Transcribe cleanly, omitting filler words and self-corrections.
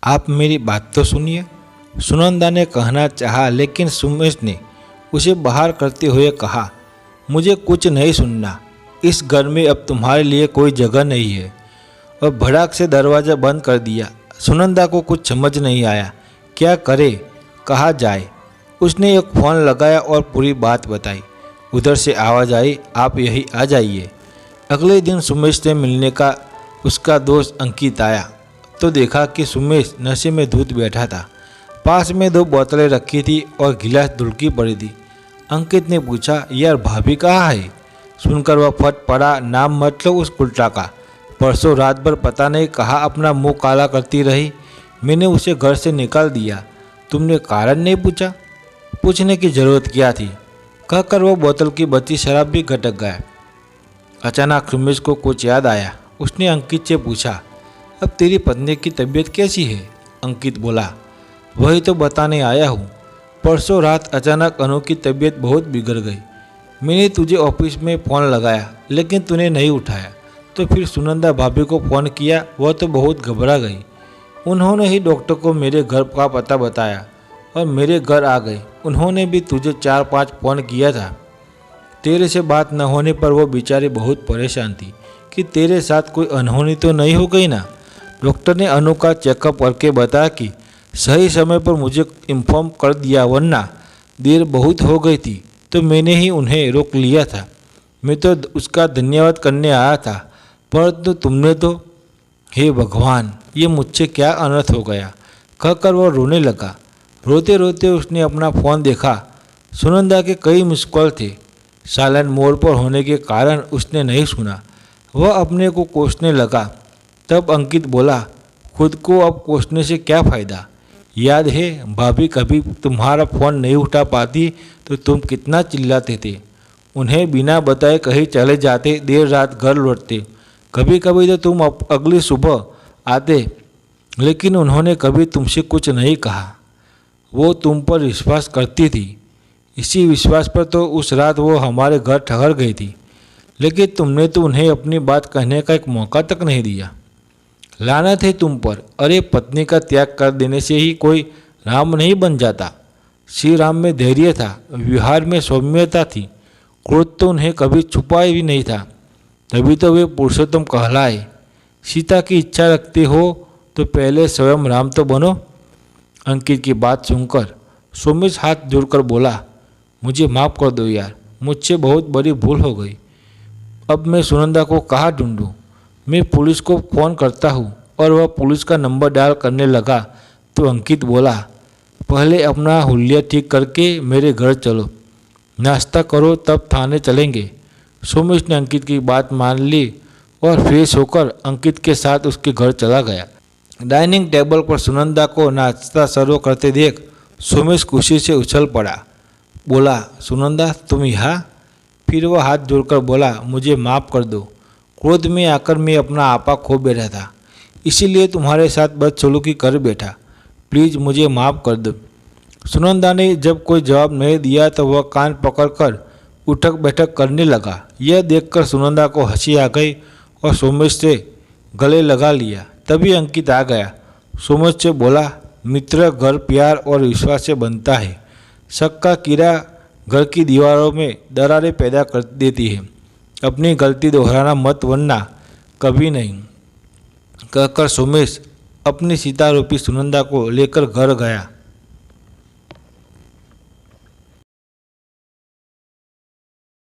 आप मेरी बात तो सुनिए। सुनंदा ने कहना चाहा, लेकिन सुमेश ने उसे बाहर करते हुए कहा, मुझे कुछ नहीं सुनना। इस घर में अब तुम्हारे लिए कोई जगह नहीं है। और भड़ाक से दरवाज़ा बंद कर दिया। सुनंदा को कुछ समझ नहीं आया, क्या करे, कहाँ जाए। उसने एक फ़ोन लगाया और पूरी बात बताई। उधर से आवाज़ आई, आप यही आ जाइए। अगले दिन सुमेश से मिलने का उसका दोस्त अंकित आया तो देखा कि सुमेश नशे में धुत बैठा था। पास में 2 बोतलें रखी थी और गिलास धुलकी पड़ी थी। अंकित ने पूछा, यार भाभी कहाँ है? सुनकर वह फट पड़ा, नाम मतलब उस उल्टा का। परसों रात भर पता नहीं कहाँ अपना मुंह काला करती रही। मैंने उसे घर से निकाल दिया। तुमने कारण नहीं पूछा? पूछने की ज़रूरत क्या थी, कहकर वो बोतल की बची शराब भी घटक गया। अचानक सुमेश को कुछ याद आया। उसने अंकित से पूछा, अब तेरी पत्नी की तबीयत कैसी है? अंकित बोला, वही तो बताने आया हूँ। परसों रात अचानक अनु की तबीयत बहुत बिगड़ गई। मैंने तुझे ऑफिस में फ़ोन लगाया लेकिन तूने नहीं उठाया, तो फिर सुनंदा भाभी को फ़ोन किया। वह तो बहुत घबरा गई। उन्होंने ही डॉक्टर को मेरे घर का पता बताया और मेरे घर आ गए। उन्होंने भी तुझे 4-5 फ़ोन किया था। तेरे से बात न होने पर वो बेचारी बहुत परेशान थी कि तेरे साथ कोई अनहोनी तो नहीं हो गई ना। डॉक्टर ने अनु का चेकअप करके बताया कि सही समय पर मुझे इन्फॉर्म कर दिया, वरना देर बहुत हो गई थी तो मैंने ही उन्हें रोक लिया था। मैं तो उसका धन्यवाद करने आया था, परंतु तुमने तो, हे भगवान, ये मुझसे क्या अनर्थ हो गया, कहकर वो रोने लगा। रोते रोते उसने अपना फ़ोन देखा। सुनंदा के कई मिस कॉल थे। साइलेंट मोड पर होने के कारण उसने नहीं सुना। वह अपने को कोसने लगा। तब अंकित बोला, खुद को अब कोसने से क्या फ़ायदा? याद है भाभी कभी तुम्हारा फ़ोन नहीं उठा पाती तो तुम कितना चिल्लाते थे। उन्हें बिना बताए कहीं चले जाते, देर रात घर लौटते। कभी कभी तो तुम अगली सुबह आते, लेकिन उन्होंने कभी तुमसे कुछ नहीं कहा। वो तुम पर विश्वास करती थी। इसी विश्वास पर तो उस रात वो हमारे घर ठहर गई थी, लेकिन तुमने तो उन्हें अपनी बात कहने का एक मौका तक नहीं दिया। लानत है तुम पर। अरे पत्नी का त्याग कर देने से ही कोई राम नहीं बन जाता। श्री राम में धैर्य था, व्यवहार में सौम्यता थी, क्रोध तो उन्हें कभी छुपाया भी नहीं था। तभी तो वे पुरुषोत्तम कहलाए। सीता की इच्छा रखते हो तो पहले स्वयं राम तो बनो। अंकित की बात सुनकर सुमेश हाथ जोड़कर बोला, मुझे माफ़ कर दो यार, मुझसे बहुत बड़ी भूल हो गई। अब मैं सुनंदा को कहाँ ढूंढूं? मैं पुलिस को फ़ोन करता हूँ। और वह पुलिस का नंबर डायल करने लगा तो अंकित बोला, पहले अपना हुलिया ठीक करके मेरे घर चलो, नाश्ता करो, तब थाने चलेंगे। सुमेश ने अंकित की बात मान ली और फ्रेश होकर अंकित के साथ उसके घर चला गया। डाइनिंग टेबल पर सुनंदा को नाश्ता सर्व करते देख सुमेश खुशी से उछल पड़ा। बोला, सुनंदा तुम यहाँ? फिर वह हाथ जोड़कर बोला, मुझे माफ़ कर दो। क्रोध में आकर मैं अपना आपा खो बैठा था, इसीलिए तुम्हारे साथ बदसलूकी कर बैठा। प्लीज़ मुझे माफ़ कर दो। सुनंदा ने जब कोई जवाब नहीं दिया तो वह कान पकड़कर उठक बैठक करने लगा। यह देखकर सुनंदा को हंसी आ गई और सुमेश से गले लगा लिया। तभी अंकित आ गया। सुमेश से बोला, मित्र घर प्यार और विश्वास से बनता है। शक का कीड़ा घर की दीवारों में दरारें पैदा कर देती है। अपनी गलती दोहराना मत, वरना कभी नहीं, कहकर सुमेश अपनी सीता रूपी सुनंदा को लेकर घर गया।